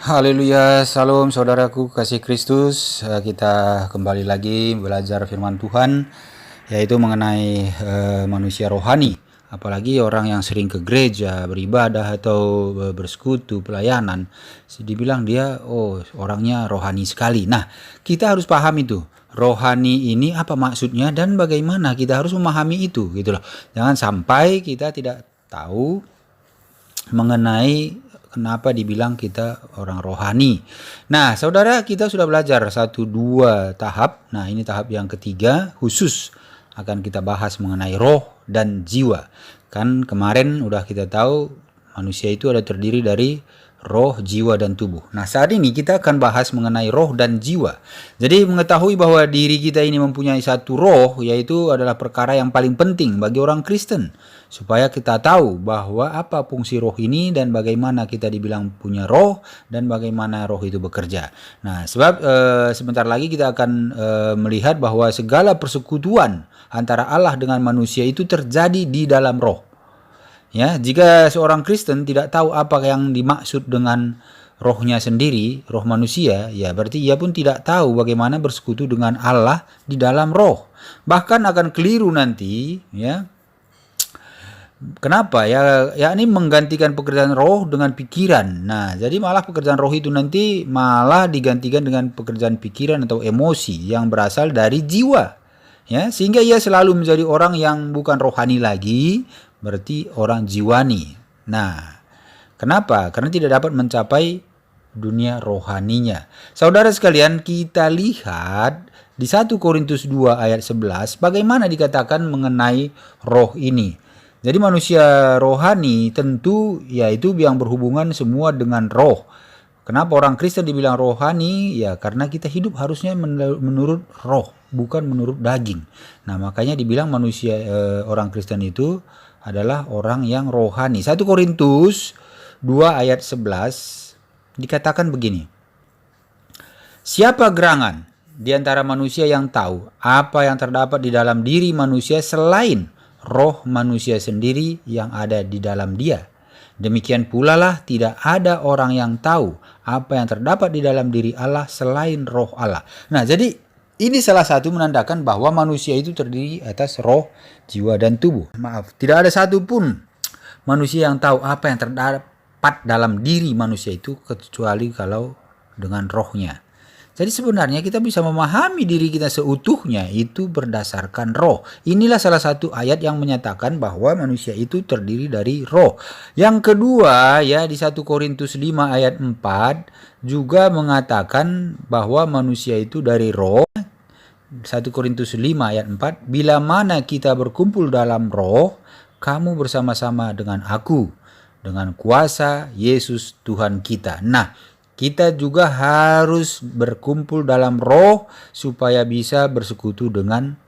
Haleluya, salam saudaraku kasih Kristus. Kita kembali lagi belajar firman Tuhan, yaitu mengenai manusia rohani. Apalagi orang yang sering ke gereja, beribadah atau bersekutu, pelayanan, dibilang dia orangnya rohani sekali. Nah, kita harus paham itu. Rohani ini apa maksudnya dan bagaimana kita harus memahami itu, gitu loh. Jangan sampai kita tidak tahu mengenai kenapa dibilang kita orang rohani. Nah, saudara, kita sudah belajar 1-2 tahap. Nah, ini tahap yang ketiga, khusus akan kita bahas mengenai roh dan jiwa. Kan kemarin udah kita tahu manusia itu ada terdiri dari roh, jiwa, dan tubuh. Nah, saat ini kita akan bahas mengenai roh dan jiwa. Jadi mengetahui bahwa diri kita ini mempunyai satu roh, yaitu adalah perkara yang paling penting bagi orang Kristen. Supaya kita tahu bahwa apa fungsi roh ini dan bagaimana kita dibilang punya roh dan bagaimana roh itu bekerja. Nah, sebab sebentar lagi kita akan melihat bahwa segala persekutuan antara Allah dengan manusia itu terjadi di dalam roh. Ya, jika seorang Kristen tidak tahu apa yang dimaksud dengan rohnya sendiri, roh manusia, ya berarti ia pun tidak tahu bagaimana bersekutu dengan Allah di dalam roh. Bahkan akan keliru nanti, ya. Kenapa? Ya ini menggantikan pekerjaan roh dengan pikiran. Nah, jadi malah pekerjaan roh itu nanti malah digantikan dengan pekerjaan pikiran atau emosi yang berasal dari jiwa. Ya, sehingga ia selalu menjadi orang yang bukan rohani lagi, berarti orang jiwani. Nah, kenapa? Karena tidak dapat mencapai dunia rohaninya. Saudara sekalian, kita lihat di 1 Korintus 2 ayat 11 bagaimana dikatakan mengenai roh ini. Jadi manusia rohani tentu yaitu yang berhubungan semua dengan roh. Kenapa orang Kristen dibilang rohani? Ya karena kita hidup harusnya menurut roh, bukan menurut daging. Nah, makanya dibilang manusia orang Kristen itu adalah orang yang rohani. 1 Korintus 2 ayat 11 dikatakan begini. Siapa gerangan di antara manusia yang tahu apa yang terdapat di dalam diri manusia selain roh manusia sendiri yang ada di dalam dia? Demikian pula lah tidak ada orang yang tahu apa yang terdapat di dalam diri Allah selain roh Allah. Nah, jadi ini salah satu menandakan bahwa manusia itu terdiri atas roh, jiwa, dan tubuh. Maaf, tidak ada satupun manusia yang tahu apa yang terdapat dalam diri manusia itu kecuali kalau dengan rohnya. Jadi sebenarnya kita bisa memahami diri kita seutuhnya itu berdasarkan roh. Inilah salah satu ayat yang menyatakan bahwa manusia itu terdiri dari roh. Yang kedua ya di 1 Korintus 5 ayat 4 juga mengatakan bahwa manusia itu dari roh. 1 Korintus 5 ayat 4, bila mana kita berkumpul dalam roh, kamu bersama-sama dengan aku, dengan kuasa Yesus Tuhan kita. Nah, kita juga harus berkumpul dalam roh supaya bisa bersekutu dengan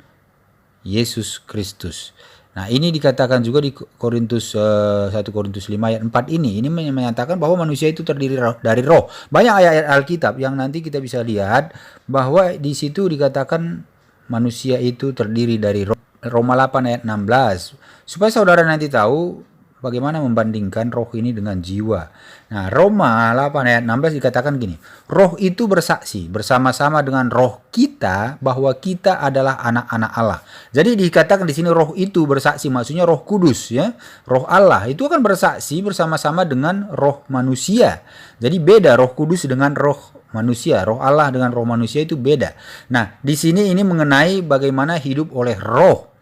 Yesus Kristus. Nah, ini dikatakan juga di Korintus 1 Korintus 5 ayat 4 ini. Ini menyatakan bahwa manusia itu terdiri dari roh. Banyak ayat-ayat Alkitab yang nanti kita bisa lihat bahwa di situ dikatakan manusia itu terdiri dari roh. Roma 8 ayat 16. Supaya saudara nanti tahu bagaimana membandingkan roh ini dengan jiwa. Nah, Roma 8 ayat 16 dikatakan gini. Roh itu bersaksi bersama-sama dengan roh kita bahwa kita adalah anak-anak Allah. Jadi dikatakan di sini roh itu bersaksi, maksudnya Roh Kudus ya. Roh Allah itu akan bersaksi bersama-sama dengan roh manusia. Jadi beda Roh Kudus dengan roh manusia. Roh Allah dengan roh manusia itu beda. Nah, di sini ini mengenai bagaimana hidup oleh roh.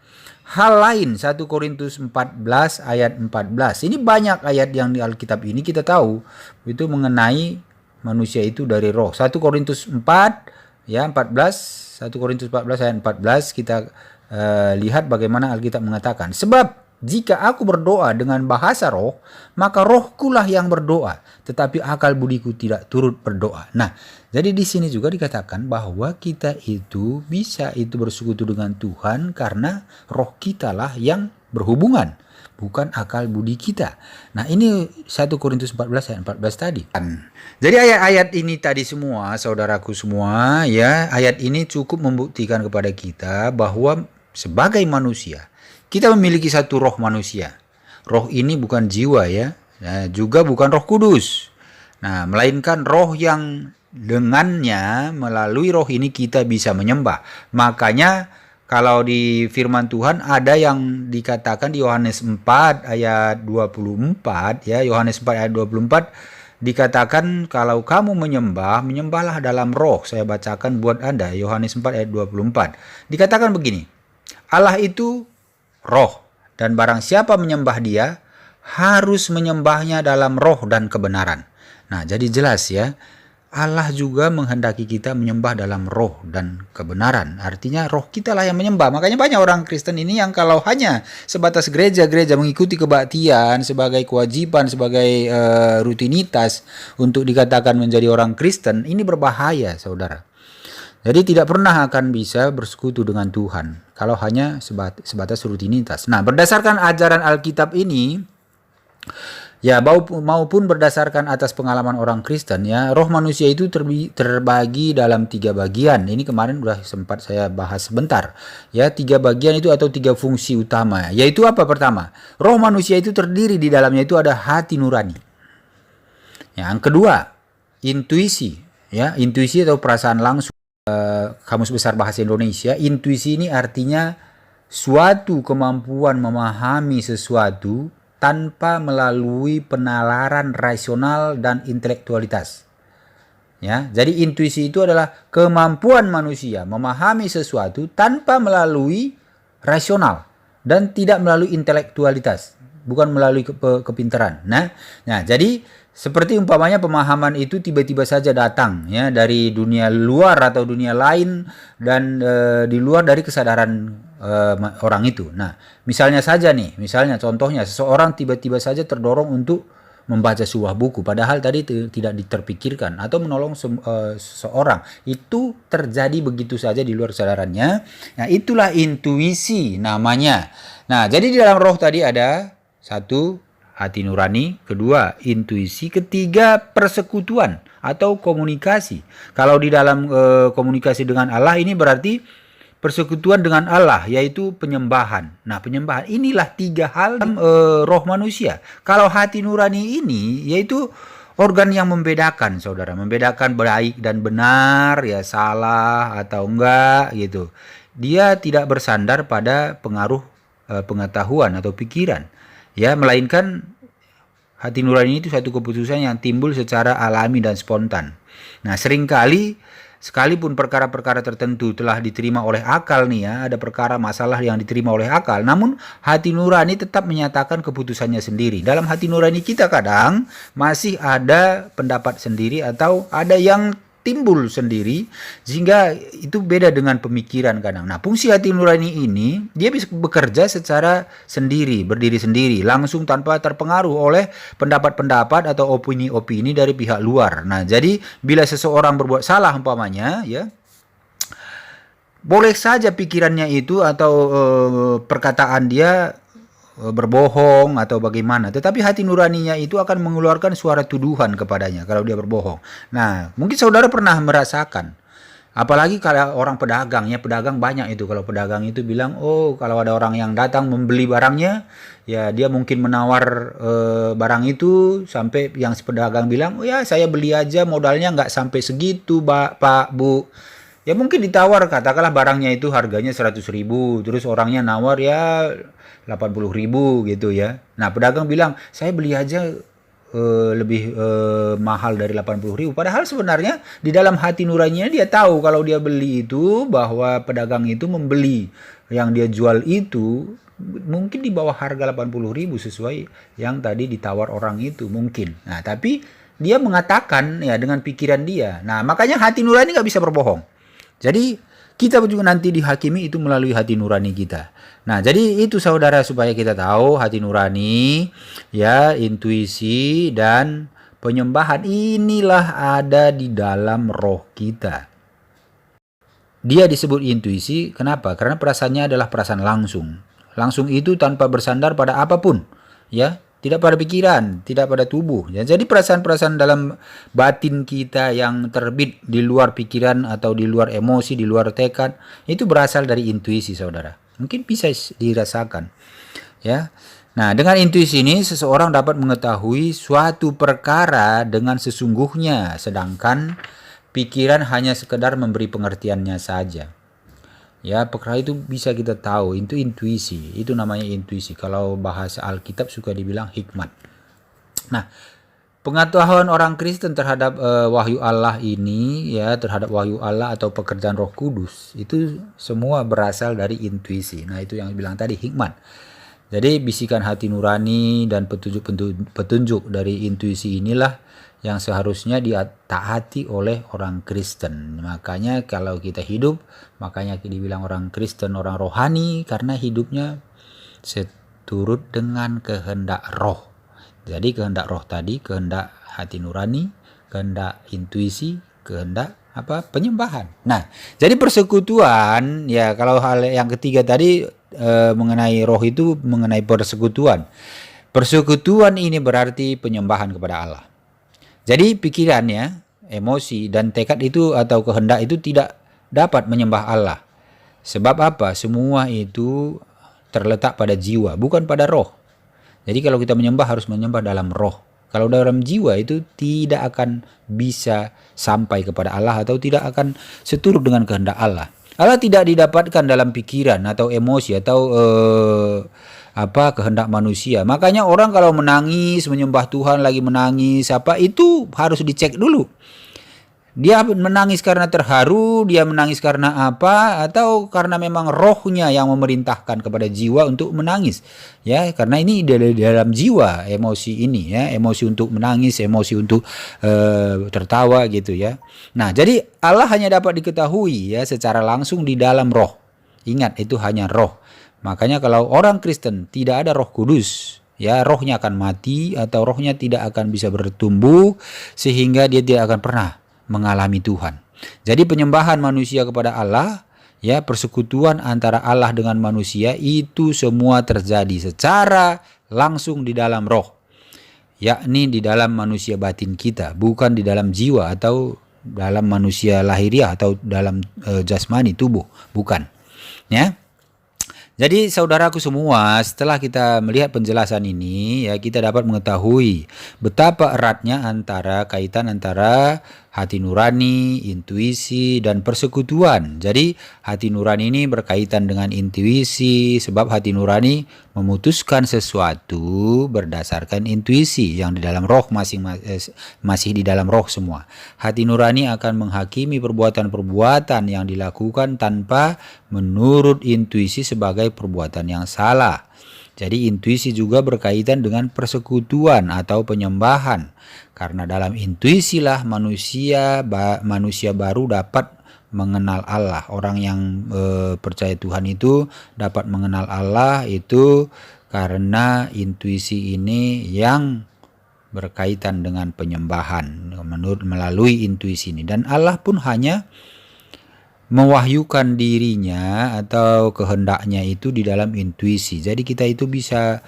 Hal lain 1 Korintus 14 ayat 14. Ini banyak ayat yang di Alkitab ini kita tahu itu mengenai manusia itu dari roh. 1 Korintus 4 ya 14, 1 Korintus 14 ayat 14 kita lihat bagaimana Alkitab mengatakan, sebab jika aku berdoa dengan bahasa roh, maka rohkulah yang berdoa, tetapi akal budiku tidak turut berdoa. Nah, jadi di sini juga dikatakan bahwa kita itu bisa itu bersekutu dengan Tuhan karena roh kita lah yang berhubungan, bukan akal budi kita. Nah, ini 1 Korintus 14 ayat 14 tadi. Jadi ayat-ayat ini tadi semua, saudaraku semua, ya, ayat ini cukup membuktikan kepada kita bahwa sebagai manusia kita memiliki satu roh manusia. Roh ini bukan jiwa ya, juga bukan Roh Kudus. Nah, melainkan roh yang dengannya melalui roh ini kita bisa menyembah. Makanya kalau di firman Tuhan ada yang dikatakan di Yohanes 4 ayat 24 ya, Yohanes 4 ayat 24 dikatakan kalau kamu menyembah, menyembahlah dalam roh. Saya bacakan buat Anda Yohanes 4 ayat 24. Dikatakan begini, Allah itu roh, dan barang siapa menyembah Dia harus menyembahnya dalam roh dan kebenaran. Nah, jadi jelas ya, Allah juga menghendaki kita menyembah dalam roh dan kebenaran. Artinya roh kita lah yang menyembah. Makanya banyak orang Kristen ini yang kalau hanya sebatas gereja-gereja mengikuti kebaktian sebagai kewajiban, sebagai rutinitas untuk dikatakan menjadi orang Kristen, ini berbahaya, saudara. Jadi tidak pernah akan bisa bersekutu dengan Tuhan kalau hanya sebatas rutinitas. Nah, berdasarkan ajaran Alkitab ini, ya, maupun berdasarkan atas pengalaman orang Kristen ya, roh manusia itu terbagi dalam 3 bagian. Ini kemarin udah sempat saya bahas sebentar. Ya, 3 bagian itu atau 3 fungsi utama. Yaitu apa? Pertama, roh manusia itu terdiri di dalamnya itu ada hati nurani. Yang kedua, intuisi. Ya, intuisi atau perasaan langsung. Kamus Besar Bahasa Indonesia, intuisi ini artinya suatu kemampuan memahami sesuatu tanpa melalui penalaran rasional dan intelektualitas. Ya, jadi intuisi itu adalah kemampuan manusia memahami sesuatu tanpa melalui rasional dan tidak melalui intelektualitas, bukan melalui kepintaran. Nah, jadi seperti umpamanya pemahaman itu tiba-tiba saja datang ya dari dunia luar atau dunia lain dan di luar dari kesadaran orang itu. Nah, misalnya contohnya seseorang tiba-tiba saja terdorong untuk membaca sebuah buku, padahal tadi tidak diterpikirkan, atau menolong seseorang. Itu terjadi begitu saja di luar kesadarannya. Nah, itulah intuisi namanya. Nah, jadi di dalam roh tadi ada 1, hati nurani, kedua intuisi, ketiga persekutuan atau komunikasi. Kalau di dalam komunikasi dengan Allah ini berarti persekutuan dengan Allah, yaitu penyembahan. Nah, penyembahan inilah 3 hal dalam roh manusia. Kalau hati nurani ini yaitu organ yang membedakan, saudara, membedakan baik dan benar, ya salah atau enggak gitu. Dia tidak bersandar pada pengaruh pengetahuan atau pikiran. Ya, melainkan hati nurani itu satu keputusan yang timbul secara alami dan spontan. Nah, seringkali sekalipun perkara-perkara tertentu telah diterima oleh akal nih ya, ada perkara masalah yang diterima oleh akal, namun hati nurani tetap menyatakan keputusannya sendiri. Dalam hati nurani kita kadang masih ada pendapat sendiri atau ada yang timbul sendiri, sehingga itu beda dengan pemikiran kadang. Nah, fungsi hati nurani ini dia bisa bekerja secara sendiri, berdiri sendiri, langsung tanpa terpengaruh oleh pendapat-pendapat atau opini-opini dari pihak luar. Nah, jadi bila seseorang berbuat salah umpamanya ya, boleh saja pikirannya itu atau perkataan dia berbohong atau bagaimana, tetapi hati nuraninya itu akan mengeluarkan suara tuduhan kepadanya kalau dia berbohong. Nah, mungkin saudara pernah merasakan, apalagi kalau orang pedagang ya, pedagang banyak itu, kalau pedagang itu bilang, oh kalau ada orang yang datang membeli barangnya, ya dia mungkin menawar barang itu sampai yang si pedagang bilang, oh ya saya beli aja modalnya nggak sampai segitu Pak Bu. Ya mungkin ditawar, katakanlah barangnya itu harganya 100.000, terus orangnya nawar ya 80.000 gitu ya. Nah, pedagang bilang, saya beli aja lebih mahal dari 80.000. Padahal sebenarnya di dalam hati nuraninya dia tahu kalau dia beli itu, bahwa pedagang itu membeli yang dia jual itu mungkin di bawah harga 80.000 sesuai yang tadi ditawar orang itu mungkin. Nah, tapi dia mengatakan ya dengan pikiran dia. Nah, makanya hati nurani nggak bisa berbohong. Jadi kita juga nanti dihakimi itu melalui hati nurani kita. Nah, jadi itu saudara, supaya kita tahu hati nurani, ya, intuisi dan penyembahan inilah ada di dalam roh kita. Dia disebut intuisi, kenapa? Karena perasaannya adalah perasaan langsung. Langsung itu tanpa bersandar pada apapun, ya. Tidak pada pikiran, tidak pada tubuh. Ya, jadi perasaan-perasaan dalam batin kita yang terbit di luar pikiran atau di luar emosi, di luar tekad, itu berasal dari intuisi, saudara. Mungkin bisa dirasakan. Ya, Nah, dengan intuisi ini seseorang dapat mengetahui suatu perkara dengan sesungguhnya, sedangkan pikiran hanya sekedar memberi pengertiannya saja. Ya, perkara itu bisa kita tahu, itu intuisi, itu namanya intuisi. Kalau bahasa Alkitab suka dibilang hikmat. Nah, pengetahuan orang Kristen terhadap wahyu Allah ini, ya, terhadap wahyu Allah atau pekerjaan Roh Kudus, itu semua berasal dari intuisi. Nah, itu yang bilang tadi hikmat. Jadi bisikan hati nurani dan petunjuk dari intuisi inilah yang seharusnya ditaati oleh orang Kristen. Makanya kalau kita hidup, makanya dibilang orang Kristen, orang rohani, karena hidupnya seturut dengan kehendak roh. Jadi kehendak roh tadi, kehendak hati nurani, kehendak intuisi, kehendak penyembahan. Nah, jadi persekutuan, ya kalau hal yang ketiga tadi mengenai roh itu mengenai persekutuan. Persekutuan ini berarti penyembahan kepada Allah. Jadi pikirannya, emosi dan tekad itu atau kehendak itu tidak dapat menyembah Allah. Sebab apa? Semua itu terletak pada jiwa, bukan pada roh. Jadi kalau kita menyembah harus menyembah dalam roh. Kalau dalam jiwa itu tidak akan bisa sampai kepada Allah atau tidak akan seturut dengan kehendak Allah. Allah tidak didapatkan dalam pikiran atau emosi atau kehendak manusia. Makanya orang kalau menangis, menyembah Tuhan lagi menangis, itu harus dicek dulu. Dia menangis karena terharu, dia menangis karena apa, atau karena memang rohnya yang memerintahkan kepada jiwa untuk menangis. Ya, karena ini dari dalam jiwa emosi ini, ya, emosi untuk menangis, emosi untuk tertawa gitu ya. Nah, jadi Allah hanya dapat diketahui ya secara langsung di dalam roh. Ingat, itu hanya roh. Makanya kalau orang Kristen tidak ada Roh Kudus, ya rohnya akan mati atau rohnya tidak akan bisa bertumbuh sehingga dia tidak akan pernah mengalami Tuhan. Jadi penyembahan manusia kepada Allah, ya persekutuan antara Allah dengan manusia itu semua terjadi secara langsung di dalam roh, yakni di dalam manusia batin kita, bukan di dalam jiwa atau dalam manusia lahiriah atau dalam jasmani tubuh, bukan. Ya. Jadi saudaraku semua, setelah kita melihat penjelasan ini, ya kita dapat mengetahui betapa eratnya kaitan antara hati nurani, intuisi, dan persekutuan. Jadi hati nurani ini berkaitan dengan intuisi, sebab hati nurani memutuskan sesuatu berdasarkan intuisi yang di dalam roh masih di dalam roh semua. Hati nurani akan menghakimi perbuatan-perbuatan yang dilakukan tanpa menurut intuisi sebagai perbuatan yang salah. Jadi intuisi juga berkaitan dengan persekutuan atau penyembahan. Karena dalam intuisilah manusia baru dapat mengenal Allah. Orang yang percaya Tuhan itu dapat mengenal Allah itu karena intuisi ini yang berkaitan dengan penyembahan melalui intuisi ini. Dan Allah pun hanya mewahyukan dirinya atau kehendaknya itu di dalam intuisi. Jadi kita itu bisa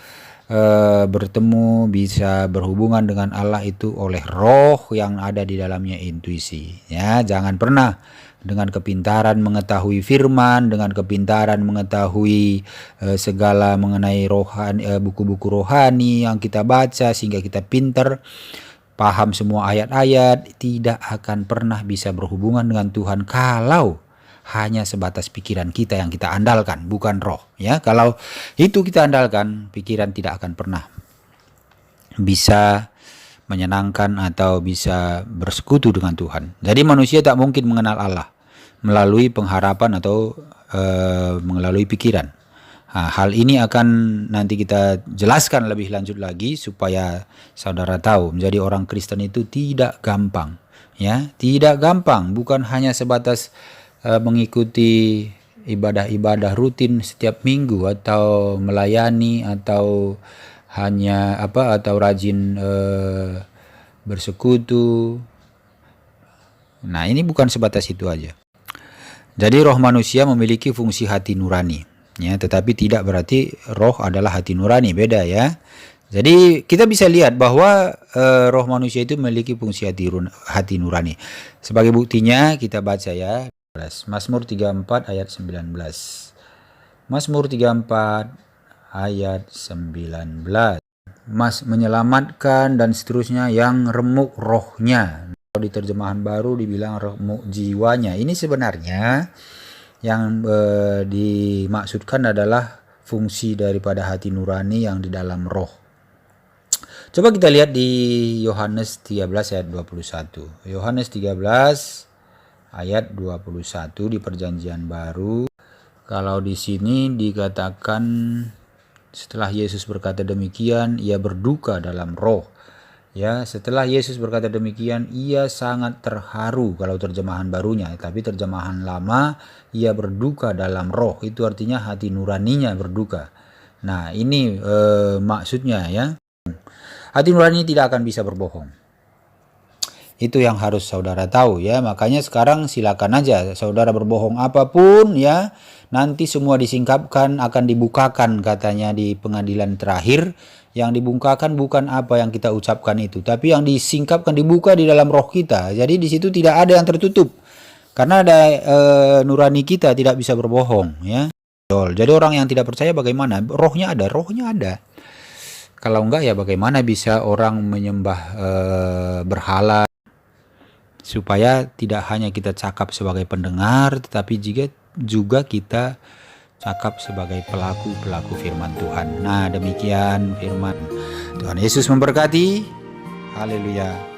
bertemu, bisa berhubungan dengan Allah itu oleh roh yang ada di dalamnya intuisi. Ya, jangan pernah dengan kepintaran mengetahui firman, dengan kepintaran mengetahui segala mengenai rohani, buku-buku rohani yang kita baca sehingga kita pintar paham semua ayat-ayat, tidak akan pernah bisa berhubungan dengan Tuhan kalau hanya sebatas pikiran kita yang kita andalkan, bukan roh. Ya, kalau itu kita andalkan, pikiran tidak akan pernah bisa menyenangkan atau bisa bersekutu dengan Tuhan. Jadi manusia tak mungkin mengenal Allah melalui pengharapan atau melalui pikiran. Nah, hal ini akan nanti kita jelaskan lebih lanjut lagi supaya saudara tahu menjadi orang Kristen itu tidak gampang. Ya, tidak gampang, bukan hanya sebatas mengikuti ibadah-ibadah rutin setiap minggu atau melayani atau hanya atau rajin bersekutu. Nah, ini bukan sebatas itu aja. Jadi roh manusia memiliki fungsi hati nurani, ya, tetapi tidak berarti roh adalah hati nurani, beda ya. Jadi kita bisa lihat bahwa roh manusia itu memiliki fungsi hati nurani. Sebagai buktinya kita baca ya. Mazmur 34 ayat 19. Mazmur 34 ayat 19. Mas menyelamatkan dan seterusnya yang remuk rohnya. Kalau di terjemahan baru dibilang remuk jiwanya. Ini sebenarnya yang dimaksudkan adalah fungsi daripada hati nurani yang di dalam roh. Coba kita lihat di Yohanes 13 ayat 21. Yohanes 13 ayat 21 di Perjanjian Baru. Kalau di sini dikatakan setelah Yesus berkata demikian, ia berduka dalam roh. Ya, setelah Yesus berkata demikian, ia sangat terharu kalau terjemahan barunya. Tapi terjemahan lama, ia berduka dalam roh. Itu artinya hati nuraninya berduka. Nah, ini maksudnya ya. Hati nurani tidak akan bisa berbohong. Itu yang harus saudara tahu ya. Makanya sekarang silakan aja saudara berbohong apapun ya. Nanti semua disingkapkan, akan dibukakan katanya di pengadilan terakhir. Yang dibungkakan bukan apa yang kita ucapkan itu, tapi yang disingkapkan dibuka di dalam roh kita. Jadi di situ tidak ada yang tertutup. Karena ada nurani kita tidak bisa berbohong ya. Jadi orang yang tidak percaya bagaimana? Rohnya ada. Kalau enggak ya bagaimana bisa orang menyembah berhala? Supaya tidak hanya kita cakap sebagai pendengar, tetapi juga kita cakap sebagai pelaku firman Tuhan. Nah, demikian firman Tuhan Yesus memberkati. Haleluya.